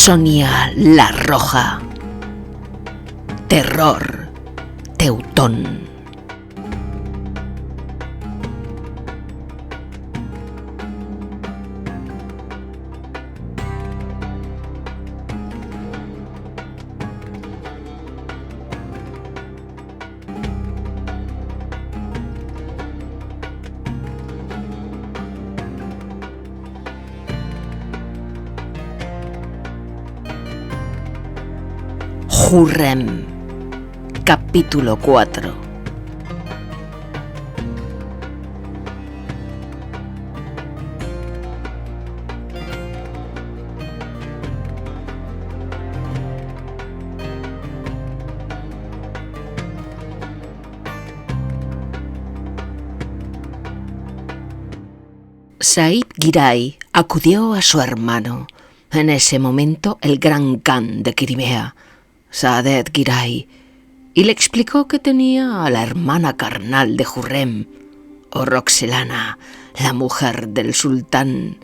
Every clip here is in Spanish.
Sonia la Roja. Terror teutón. Hurrem, capítulo 4. Said Giray acudió a su hermano, en ese momento el gran Khan de Crimea, Saadet Giray, y le explicó que tenía a la hermana carnal de Hurrem, o Roxelana, la mujer del sultán.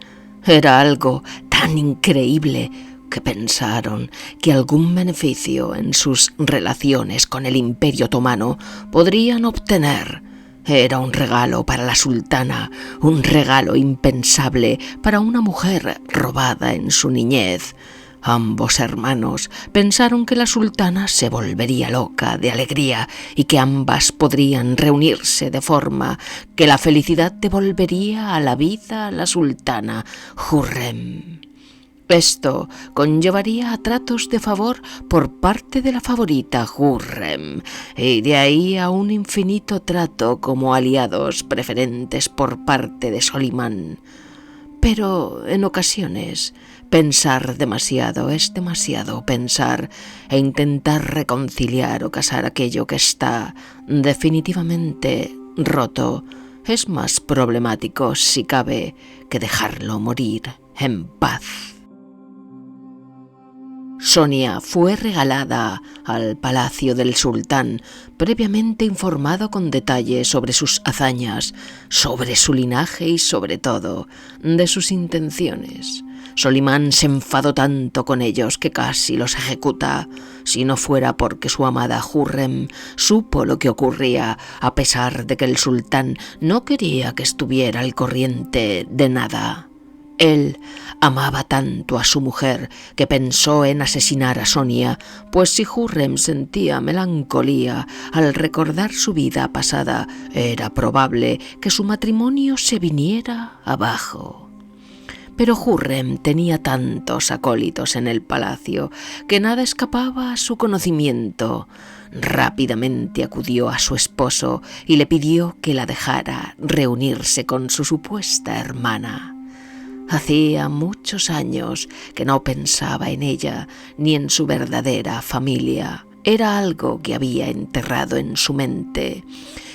Era algo tan increíble que pensaron que algún beneficio en sus relaciones con el Imperio Otomano podrían obtener. Era un regalo para la sultana, un regalo impensable para una mujer robada en su niñez. Ambos hermanos pensaron que la sultana se volvería loca de alegría y que ambas podrían reunirse de forma que la felicidad devolvería a la vida a la sultana Hurrem. Esto conllevaría a tratos de favor por parte de la favorita Hurrem, y de ahí a un infinito trato como aliados preferentes por parte de Solimán. Pero en ocasiones pensar demasiado es demasiado pensar, e intentar reconciliar o casar aquello que está definitivamente roto es más problemático, si cabe, que dejarlo morir en paz. Sonia fue regalada al palacio del sultán, previamente informado con detalle sobre sus hazañas, sobre su linaje y sobre todo de sus intenciones. Solimán se enfadó tanto con ellos que casi los ejecuta, si no fuera porque su amada Hurrem supo lo que ocurría, a pesar de que el sultán no quería que estuviera al corriente de nada. Él amaba tanto a su mujer que pensó en asesinar a Sonia, pues si Hurrem sentía melancolía al recordar su vida pasada, era probable que su matrimonio se viniera abajo. Pero Hurrem tenía tantos acólitos en el palacio que nada escapaba a su conocimiento. Rápidamente acudió a su esposo y le pidió que la dejara reunirse con su supuesta hermana. Hacía muchos años que no pensaba en ella ni en su verdadera familia. Era algo que había enterrado en su mente.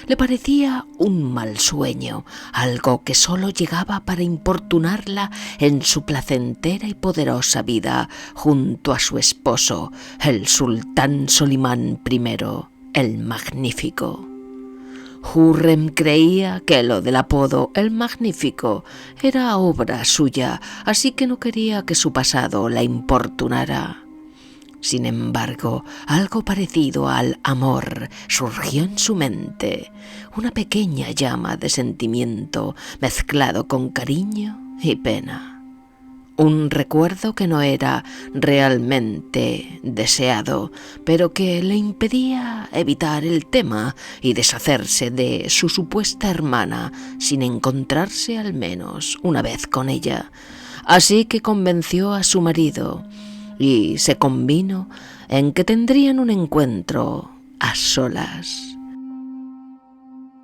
Le parecía un mal sueño, algo que solo llegaba para importunarla en su placentera y poderosa vida junto a su esposo, el sultán Solimán I, el Magnífico. Hurrem creía que lo del apodo El Magnífico era obra suya, así que no quería que su pasado la importunara. Sin embargo, algo parecido al amor surgió en su mente, una pequeña llama de sentimiento mezclado con cariño y pena. Un recuerdo que no era realmente deseado, pero que le impedía evitar el tema y deshacerse de su supuesta hermana sin encontrarse al menos una vez con ella. Así que convenció a su marido y se convino en que tendrían un encuentro a solas.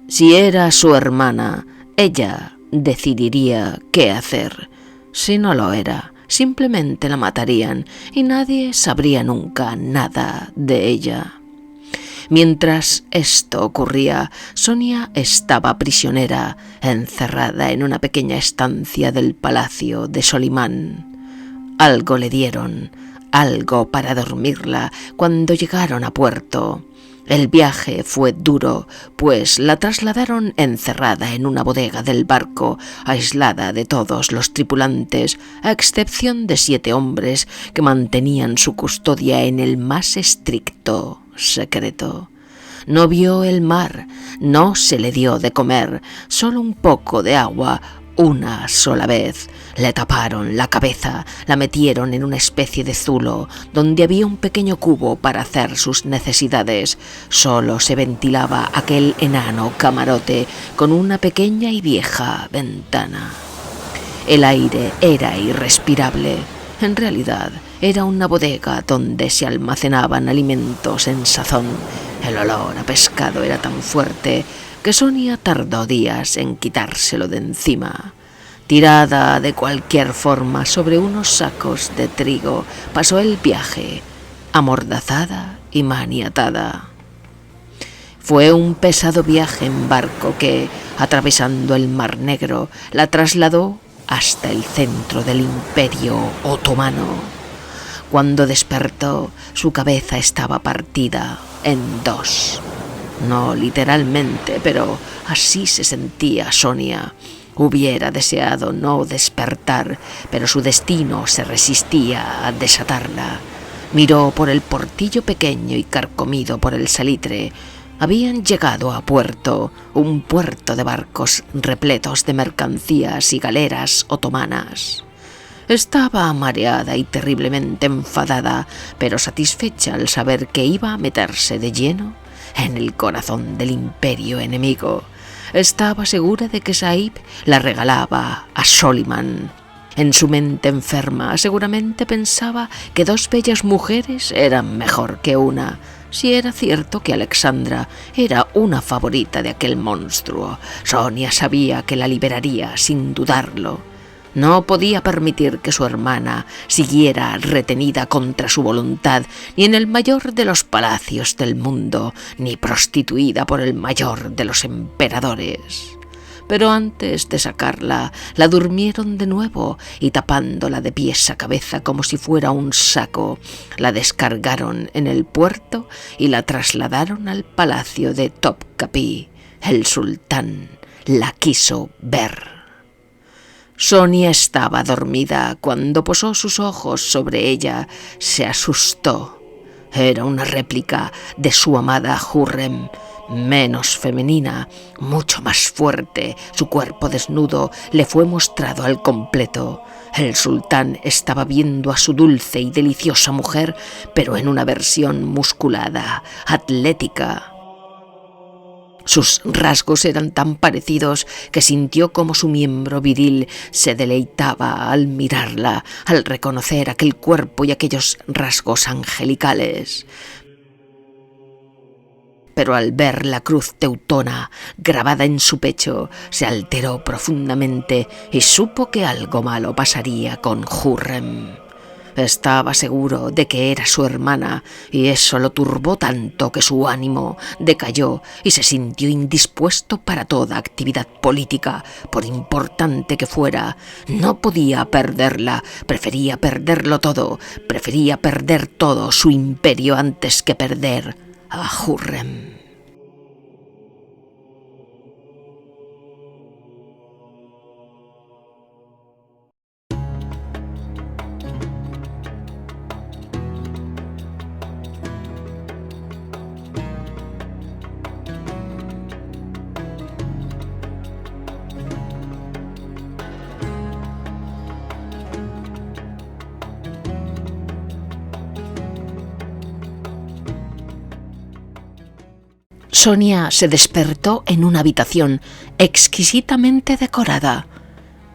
Si era su hermana, ella decidiría qué hacer. Si no lo era, simplemente la matarían y nadie sabría nunca nada de ella. Mientras esto ocurría, Sonia estaba prisionera, encerrada en una pequeña estancia del palacio de Solimán. Algo le dieron, algo para dormirla cuando llegaron a puerto. El viaje fue duro, pues la trasladaron encerrada en una bodega del barco, aislada de todos los tripulantes, a excepción de 7 hombres que mantenían su custodia en el más estricto secreto. No vio el mar, no se le dio de comer, solo un poco de agua, una sola vez. Le taparon la cabeza, la metieron en una especie de zulo, donde había un pequeño cubo para hacer sus necesidades. Solo se ventilaba aquel enano camarote con una pequeña y vieja ventana. El aire era irrespirable. En realidad, era una bodega donde se almacenaban alimentos en sazón. El olor a pescado era tan fuerte que Sonia tardó días en quitárselo de encima. Tirada de cualquier forma sobre unos sacos de trigo, pasó el viaje, amordazada y maniatada. Fue un pesado viaje en barco que, atravesando el Mar Negro, la trasladó hasta el centro del Imperio Otomano. Cuando despertó, su cabeza estaba partida en 2. No literalmente, pero así se sentía Sonia. Hubiera deseado no despertar, pero su destino se resistía a desatarla. Miró por el portillo pequeño y carcomido por el salitre. Habían llegado a puerto, un puerto de barcos repletos de mercancías y galeras otomanas. Estaba mareada y terriblemente enfadada, pero satisfecha al saber que iba a meterse de lleno en el corazón del imperio enemigo. Estaba segura de que Saib la regalaba a Soliman. En su mente enferma seguramente pensaba que 2 bellas mujeres eran mejor que una. Si era cierto que Alexandra era una favorita de aquel monstruo, Sonia sabía que la liberaría sin dudarlo. No podía permitir que su hermana siguiera retenida contra su voluntad, ni en el mayor de los palacios del mundo, ni prostituida por el mayor de los emperadores. Pero antes de sacarla, la durmieron de nuevo y tapándola de pies a cabeza como si fuera un saco, la descargaron en el puerto y la trasladaron al palacio de Topkapi. El sultán la quiso ver. Sonia estaba dormida. Cuando posó sus ojos sobre ella, se asustó. Era una réplica de su amada Hurrem, menos femenina, mucho más fuerte. Su cuerpo desnudo le fue mostrado al completo. El sultán estaba viendo a su dulce y deliciosa mujer, pero en una versión musculada, atlética. Sus rasgos eran tan parecidos que sintió como su miembro viril se deleitaba al mirarla, al reconocer aquel cuerpo y aquellos rasgos angelicales. Pero al ver la cruz teutona grabada en su pecho, se alteró profundamente y supo que algo malo pasaría con Hurrem. Estaba seguro de que era su hermana, y eso lo turbó tanto que su ánimo decayó y se sintió indispuesto para toda actividad política, por importante que fuera. No podía perderla, prefería perderlo todo, prefería perder todo su imperio antes que perder a Hurrem. Sonia se despertó en una habitación exquisitamente decorada.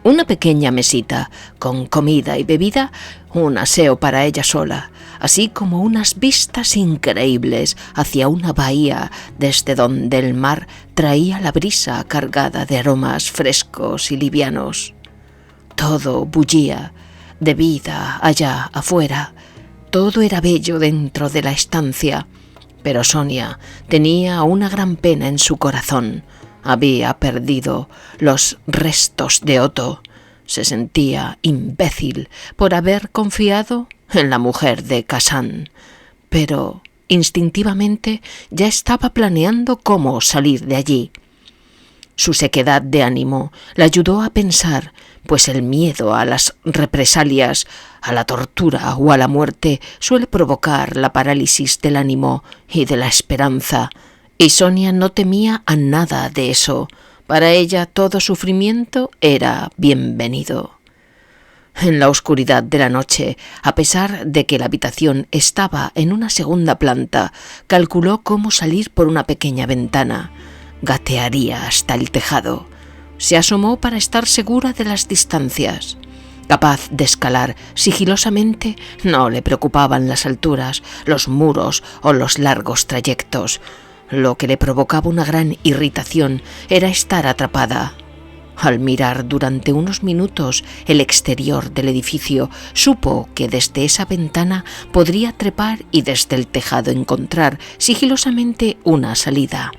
Una pequeña mesita con comida y bebida, un aseo para ella sola, así como unas vistas increíbles hacia una bahía desde donde el mar traía la brisa cargada de aromas frescos y livianos. Todo bullía de vida allá afuera. Todo era bello dentro de la estancia. Pero Sonia tenía una gran pena en su corazón. Había perdido los restos de Otto. Se sentía imbécil por haber confiado en la mujer de Kazan. Pero Instintivamente ya estaba planeando cómo salir de allí. Su sequedad de ánimo la ayudó a pensar, pues el miedo a las represalias, a la tortura o a la muerte suele provocar la parálisis del ánimo y de la esperanza, y Sonia no temía a nada de eso. Para ella todo sufrimiento era bienvenido. En la oscuridad de la noche, a pesar de que la habitación estaba en una segunda planta, calculó cómo salir por una pequeña ventana. Gatearía hasta el tejado. Se asomó para estar segura de las distancias. Capaz de escalar sigilosamente, no le preocupaban las alturas, los muros o los largos trayectos. Lo que le provocaba una gran irritación era estar atrapada. Al mirar durante unos minutos el exterior del edificio, supo que desde esa ventana podría trepar y desde el tejado encontrar sigilosamente una salida.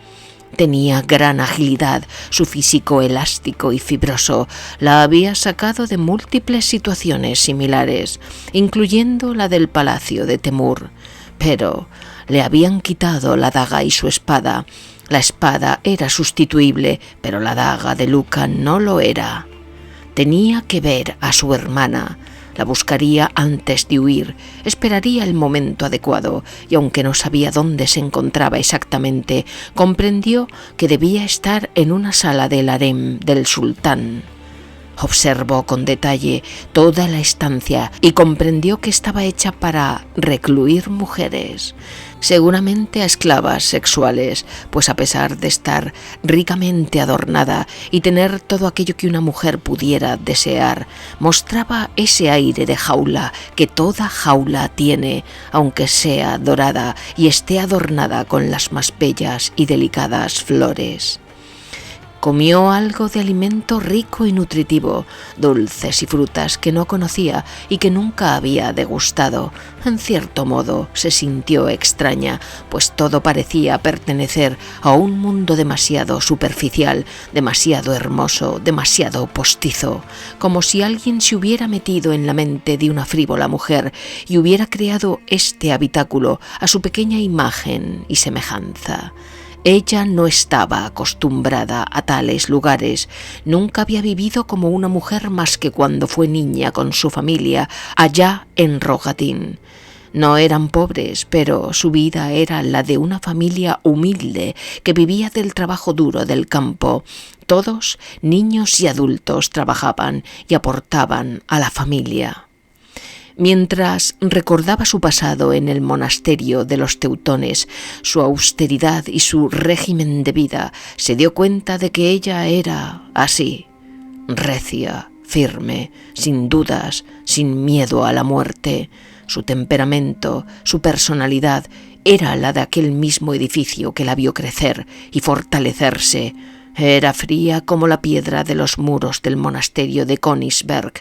Tenía gran agilidad, su físico elástico y fibroso la había sacado de múltiples situaciones similares, incluyendo la del palacio de Temur. Pero le habían quitado la daga y su espada. La espada era sustituible, pero la daga de Luca no lo era. Tenía que ver a su hermana. La buscaría antes de huir, esperaría el momento adecuado, y aunque no sabía dónde se encontraba exactamente, comprendió que debía estar en una sala del harem del sultán. Observó con detalle toda la estancia y comprendió que estaba hecha para recluir mujeres, seguramente a esclavas sexuales, pues a pesar de estar ricamente adornada y tener todo aquello que una mujer pudiera desear, mostraba ese aire de jaula que toda jaula tiene, aunque sea dorada y esté adornada con las más bellas y delicadas flores. Comió algo de alimento rico y nutritivo, dulces y frutas que no conocía y que nunca había degustado. En cierto modo se sintió extraña, pues todo parecía pertenecer a un mundo demasiado superficial, demasiado hermoso, demasiado postizo, como si alguien se hubiera metido en la mente de una frívola mujer y hubiera creado este habitáculo a su pequeña imagen y semejanza. Ella no estaba acostumbrada a tales lugares, nunca había vivido como una mujer más que cuando fue niña con su familia allá en Rogatyn. No eran pobres, pero su vida era la de una familia humilde que vivía del trabajo duro del campo. Todos, niños y adultos, trabajaban y aportaban a la familia. Mientras recordaba su pasado en el monasterio de los teutones, su austeridad y su régimen de vida, se dio cuenta de que ella era así, recia, firme, sin dudas, sin miedo a la muerte. Su temperamento, su personalidad, era la de aquel mismo edificio que la vio crecer y fortalecerse. Era fría como la piedra de los muros del monasterio de Königsberg,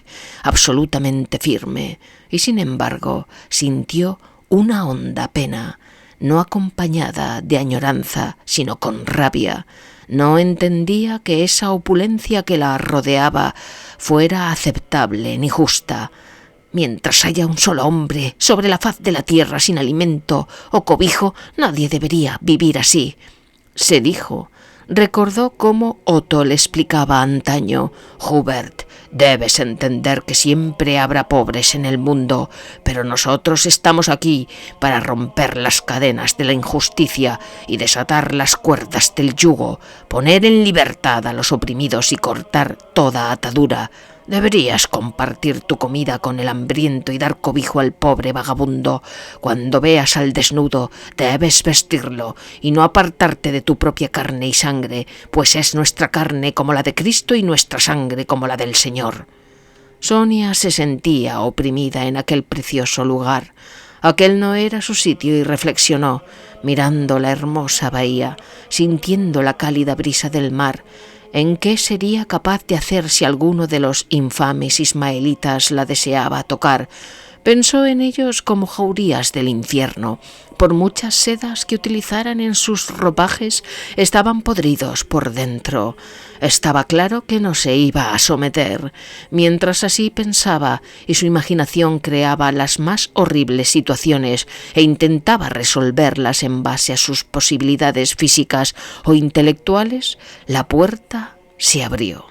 absolutamente firme, y sin embargo sintió una honda pena, no acompañada de añoranza, sino con rabia. No entendía que esa opulencia que la rodeaba fuera aceptable ni justa. Mientras haya un solo hombre sobre la faz de la tierra sin alimento o cobijo, nadie debería vivir así, se dijo. Recordó cómo Otto le explicaba antaño: Hubert, debes entender que siempre habrá pobres en el mundo, pero nosotros estamos aquí para romper las cadenas de la injusticia y desatar las cuerdas del yugo, poner en libertad a los oprimidos y cortar toda atadura. Deberías compartir tu comida con el hambriento y dar cobijo al pobre vagabundo. Cuando veas al desnudo, debes vestirlo y no apartarte de tu propia carne y sangre, pues es nuestra carne como la de Cristo y nuestra sangre como la del Señor. Sonia se sentía oprimida en aquel precioso lugar. Aquel no era su sitio y reflexionó, mirando la hermosa bahía, sintiendo la cálida brisa del mar. ¿En qué sería capaz de hacer si alguno de los infames ismaelitas la deseaba tocar? Pensó en ellos como jaurías del infierno. Por muchas sedas que utilizaran en sus ropajes, estaban podridos por dentro. Estaba claro que no se iba a someter. Mientras así pensaba y su imaginación creaba las más horribles situaciones e intentaba resolverlas en base a sus posibilidades físicas o intelectuales, la puerta se abrió.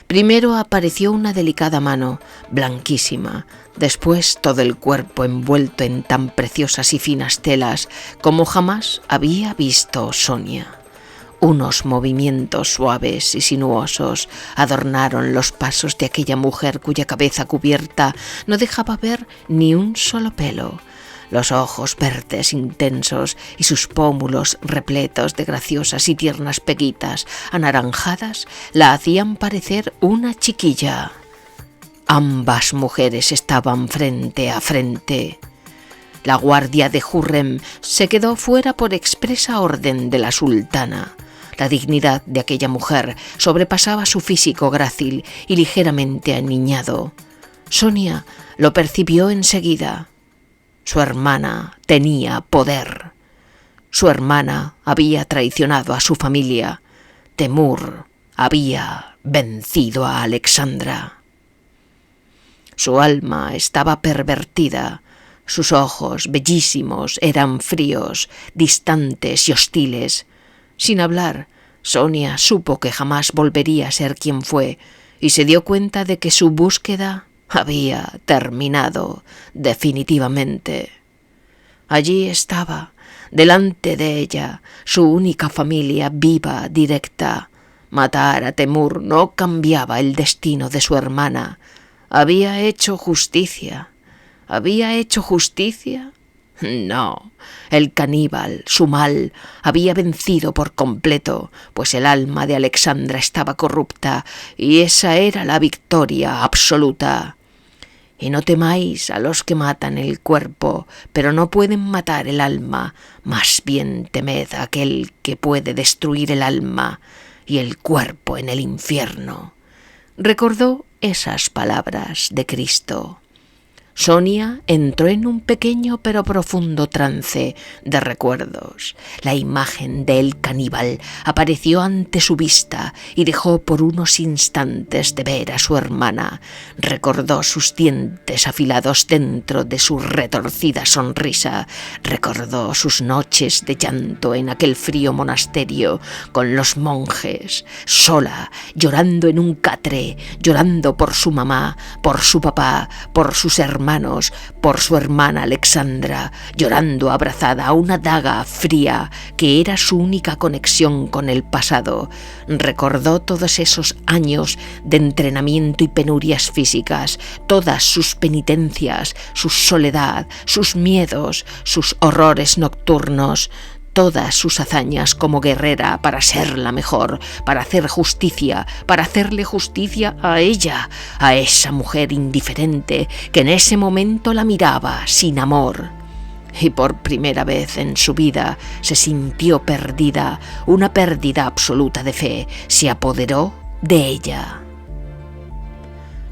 Primero apareció una delicada mano, blanquísima, después todo el cuerpo envuelto en tan preciosas y finas telas como jamás había visto Sonia. Unos movimientos suaves y sinuosos adornaron los pasos de aquella mujer cuya cabeza cubierta no dejaba ver ni un solo pelo. Los ojos verdes intensos y sus pómulos repletos de graciosas y tiernas peguitas anaranjadas la hacían parecer una chiquilla. Ambas mujeres estaban frente a frente. La guardia de Hurrem se quedó fuera por expresa orden de la sultana. La dignidad de aquella mujer sobrepasaba su físico grácil y ligeramente aniñado. Sonia lo percibió enseguida. Su hermana tenía poder. Su hermana había traicionado a su familia. Temur había vencido a Alexandra. Su alma estaba pervertida. Sus ojos, bellísimos, eran fríos, distantes y hostiles. Sin hablar, Sonia supo que jamás volvería a ser quien fue y se dio cuenta de que su búsqueda había terminado definitivamente. Allí estaba, delante de ella, su única familia viva, directa. Matar a Temur no cambiaba el destino de su hermana. ¿Había hecho justicia? ¿Había hecho justicia? No, el caníbal, su mal, había vencido por completo, pues el alma de Alexandra estaba corrupta y esa era la victoria absoluta. Y no temáis a los que matan el cuerpo, pero no pueden matar el alma, más bien temed a aquel que puede destruir el alma y el cuerpo en el infierno. Recordó esas palabras de Cristo. Sonia entró en un pequeño pero profundo trance de recuerdos. La imagen del caníbal apareció ante su vista y dejó por unos instantes de ver a su hermana. Recordó sus dientes afilados dentro de su retorcida sonrisa. Recordó sus noches de llanto en aquel frío monasterio con los monjes, sola, llorando en un catre, llorando por su mamá, por su papá, por sus hermanos, por su hermana Alexandra, llorando abrazada a una daga fría que era su única conexión con el pasado. Recordó todos esos años de entrenamiento y penurias físicas, todas sus penitencias, su soledad, sus miedos, sus horrores nocturnos, todas sus hazañas como guerrera para ser la mejor, para hacer justicia, para hacerle justicia a ella, a esa mujer indiferente que en ese momento la miraba sin amor. Y por primera vez en su vida se sintió perdida, una pérdida absoluta de fe se apoderó de ella.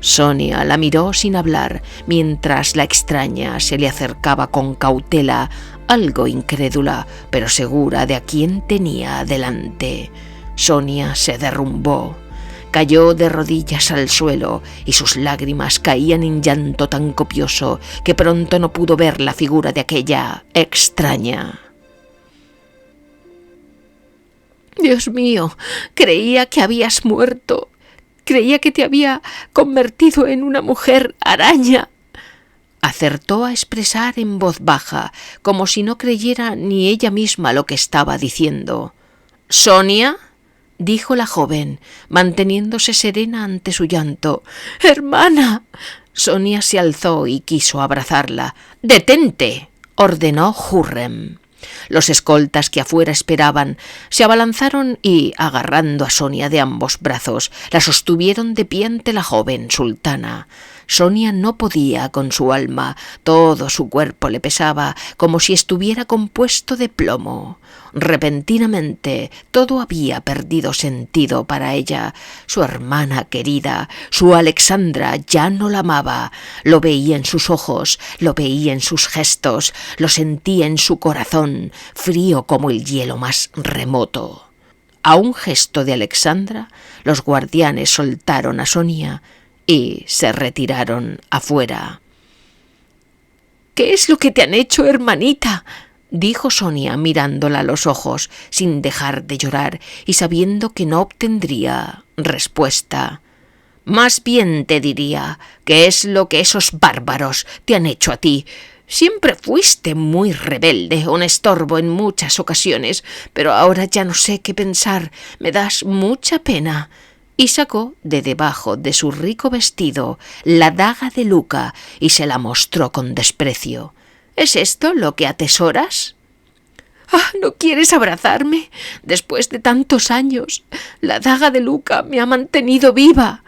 Sonia la miró sin hablar mientras la extraña se le acercaba con cautela, algo incrédula, pero segura de a quién tenía delante. Sonia se derrumbó, cayó de rodillas al suelo y sus lágrimas caían en llanto tan copioso que pronto no pudo ver la figura de aquella extraña. «Dios mío, creía que habías muerto. Creía que te había convertido en una mujer araña», acertó a expresar en voz baja, como si no creyera ni ella misma lo que estaba diciendo. «¿Sonia?», dijo la joven, manteniéndose serena ante su llanto. «¡Hermana!». Sonia se alzó y quiso abrazarla. «¡Detente!», ordenó Hurrem. Los escoltas que afuera esperaban se abalanzaron y, agarrando a Sonia de ambos brazos, la sostuvieron de pie ante la joven sultana. Sonia no podía con su alma, todo su cuerpo le pesaba como si estuviera compuesto de plomo. Repentinamente todo había perdido sentido para ella. Su hermana querida, su Alexandra, ya no la amaba. Lo veía en sus ojos, lo veía en sus gestos, lo sentía en su corazón, frío como el hielo más remoto. A un gesto de Alexandra, los guardianes soltaron a Sonia y se retiraron afuera. «¿Qué es lo que te han hecho, hermanita?», dijo Sonia mirándola a los ojos, sin dejar de llorar y sabiendo que no obtendría respuesta. «Más bien te diría, ¿qué es lo que esos bárbaros te han hecho a ti? Siempre fuiste muy rebelde, un estorbo en muchas ocasiones, pero ahora ya no sé qué pensar, me das mucha pena». Y sacó de debajo de su rico vestido la daga de Luca y se la mostró con desprecio. «¿Es esto lo que atesoras?» «Ah, ¿no quieres abrazarme? Después de tantos años, la daga de Luca me ha mantenido viva».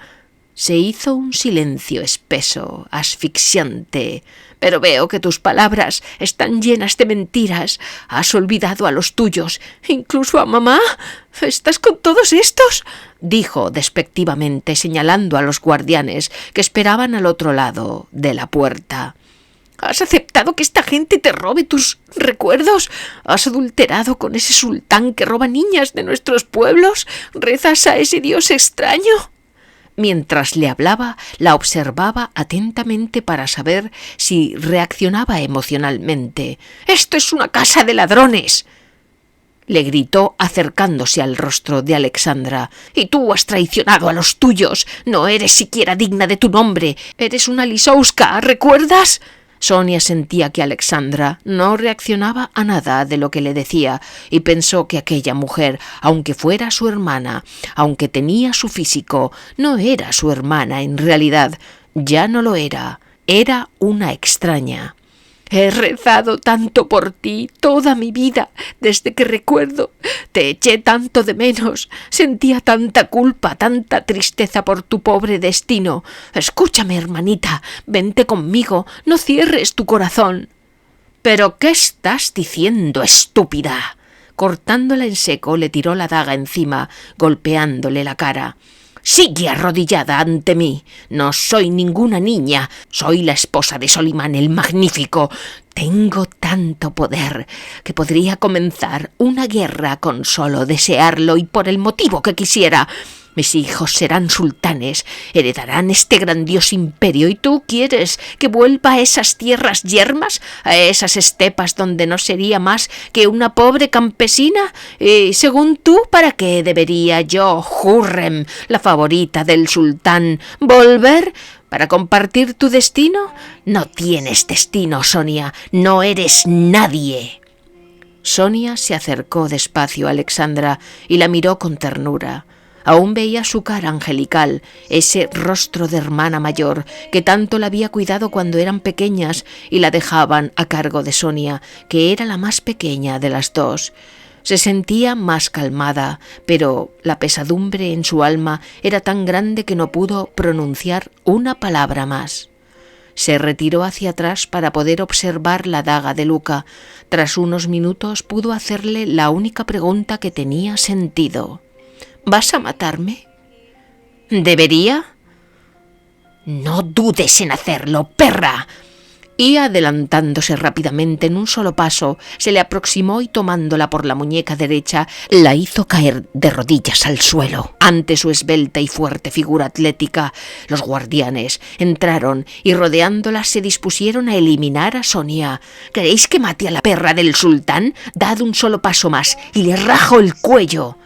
Se hizo un silencio espeso, asfixiante. «Pero veo que tus palabras están llenas de mentiras. Has olvidado a los tuyos, incluso a mamá. ¿Estás con todos estos?», dijo despectivamente, señalando a los guardianes que esperaban al otro lado de la puerta. «¿Has aceptado que esta gente te robe tus recuerdos? ¿Has adulterado con ese sultán que roba niñas de nuestros pueblos? ¿Rezas a ese dios extraño?». Mientras le hablaba, la observaba atentamente para saber si reaccionaba emocionalmente. «¡Esto es una casa de ladrones!», le gritó acercándose al rostro de Alexandra. «Y tú has traicionado a los tuyos. No eres siquiera digna de tu nombre. Eres una Lisowska, ¿recuerdas?». Sonia sentía que Alexandra no reaccionaba a nada de lo que le decía y pensó que aquella mujer, aunque fuera su hermana, aunque tenía su físico, no era su hermana en realidad. Ya no lo era. Era una extraña. «He rezado tanto por ti toda mi vida, desde que recuerdo. Te eché tanto de menos, sentía tanta culpa, tanta tristeza por tu pobre destino. Escúchame, hermanita, vente conmigo, no cierres tu corazón». «¿Pero qué estás diciendo, estúpida?». Cortándola en seco, le tiró la daga encima, golpeándole la cara. «Sigue arrodillada ante mí. No soy ninguna niña. Soy la esposa de Solimán el Magnífico. Tengo tanto poder que podría comenzar una guerra con solo desearlo y por el motivo que quisiera. Mis hijos serán sultanes, heredarán este grandioso imperio y tú quieres que vuelva a esas tierras yermas, a esas estepas donde no sería más que una pobre campesina. Y según tú, ¿para qué debería yo, Hurrem, la favorita del sultán, volver? ¿Para compartir tu destino? No tienes destino, Sonia, no eres nadie». Sonia se acercó despacio a Alexandra y la miró con ternura. Aún veía su cara angelical, ese rostro de hermana mayor que tanto la había cuidado cuando eran pequeñas y la dejaban a cargo de Sonia, que era la más pequeña de las dos. Se sentía más calmada, pero la pesadumbre en su alma era tan grande que no pudo pronunciar una palabra más. Se retiró hacia atrás para poder observar la daga de Luca. Tras unos minutos pudo hacerle la única pregunta que tenía sentido. «¿Vas a matarme?». «¿Debería?». «No dudes en hacerlo, perra». Y adelantándose rápidamente en un solo paso, se le aproximó y tomándola por la muñeca derecha, la hizo caer de rodillas al suelo. Ante su esbelta y fuerte figura atlética, los guardianes entraron y rodeándola se dispusieron a eliminar a Sonia. «¿Queréis que mate a la perra del sultán? Dad un solo paso más y le rajo el cuello».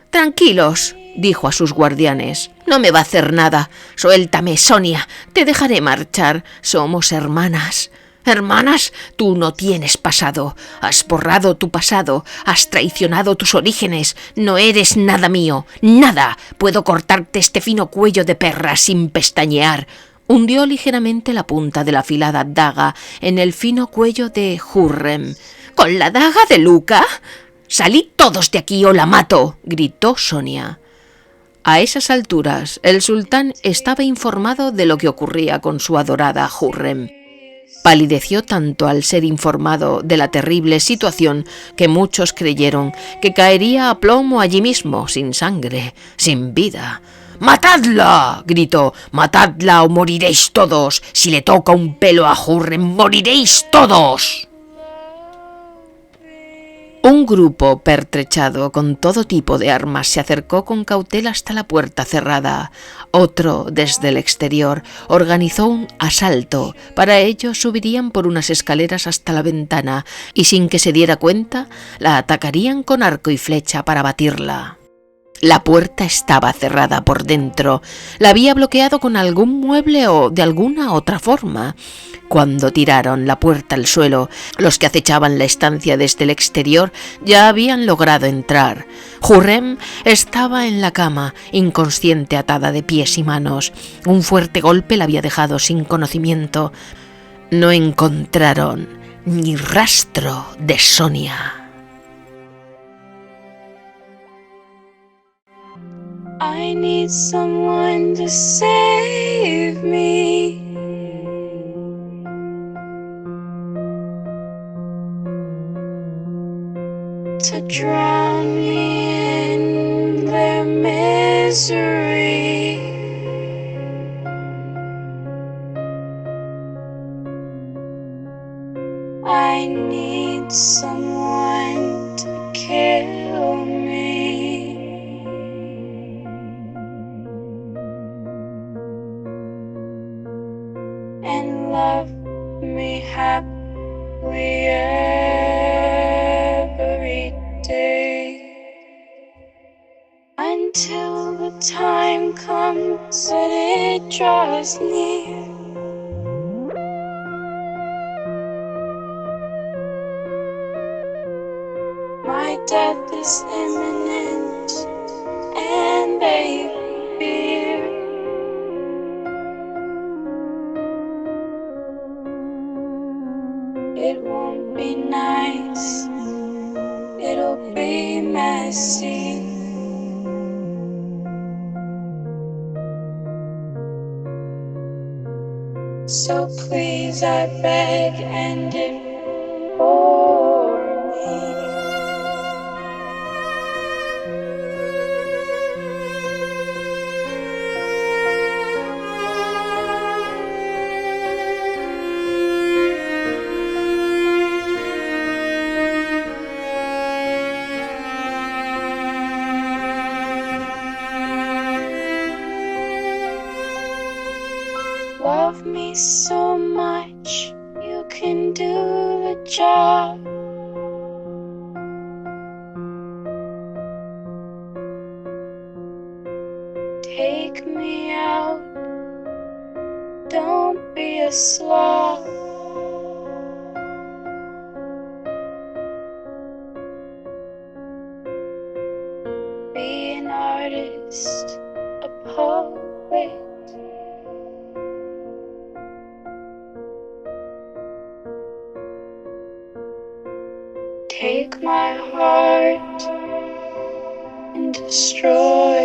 «Tranquilos», dijo a sus guardianes. «No me va a hacer nada. Suéltame, Sonia. Te dejaré marchar. Somos hermanas». «¿Hermanas? Tú no tienes pasado. Has borrado tu pasado. Has traicionado tus orígenes. No eres nada mío. Nada. Puedo cortarte este fino cuello de perra sin pestañear». Hundió ligeramente la punta de la afilada daga en el fino cuello de Hurrem. «¿Con la daga de Luca? Salid todos de aquí o la mato», gritó Sonia. A esas alturas, el sultán estaba informado de lo que ocurría con su adorada Hürrem. Palideció tanto al ser informado de la terrible situación que muchos creyeron que caería a plomo allí mismo, sin sangre, sin vida. ¡Matadla!, gritó. ¡Matadla o moriréis todos! Si le toca un pelo a Hürrem, moriréis todos. Un grupo pertrechado con todo tipo de armas se acercó con cautela hasta la puerta cerrada. Otro, desde el exterior, organizó un asalto. Para ello subirían por unas escaleras hasta la ventana y sin que se diera cuenta, la atacarían con arco y flecha para batirla. La puerta estaba cerrada por dentro. La había bloqueado con algún mueble o de alguna otra forma. Cuando tiraron la puerta al suelo, los que acechaban la estancia desde el exterior ya habían logrado entrar. Hürrem estaba en la cama, inconsciente, atada de pies y manos. Un fuerte golpe la había dejado sin conocimiento. No encontraron ni rastro de Sonia. I need someone to save me. To drown me in their misery. I need someone to kill me. And love me happily every day, until the time comes that it draws near. My death is imminent, and they fear. It won't be nice, it'll be messy. So please, I beg, end it for me. Love me so much, you can do the job. Take me out, don't be a slob. Be an artist, a poet. Take my heart and destroy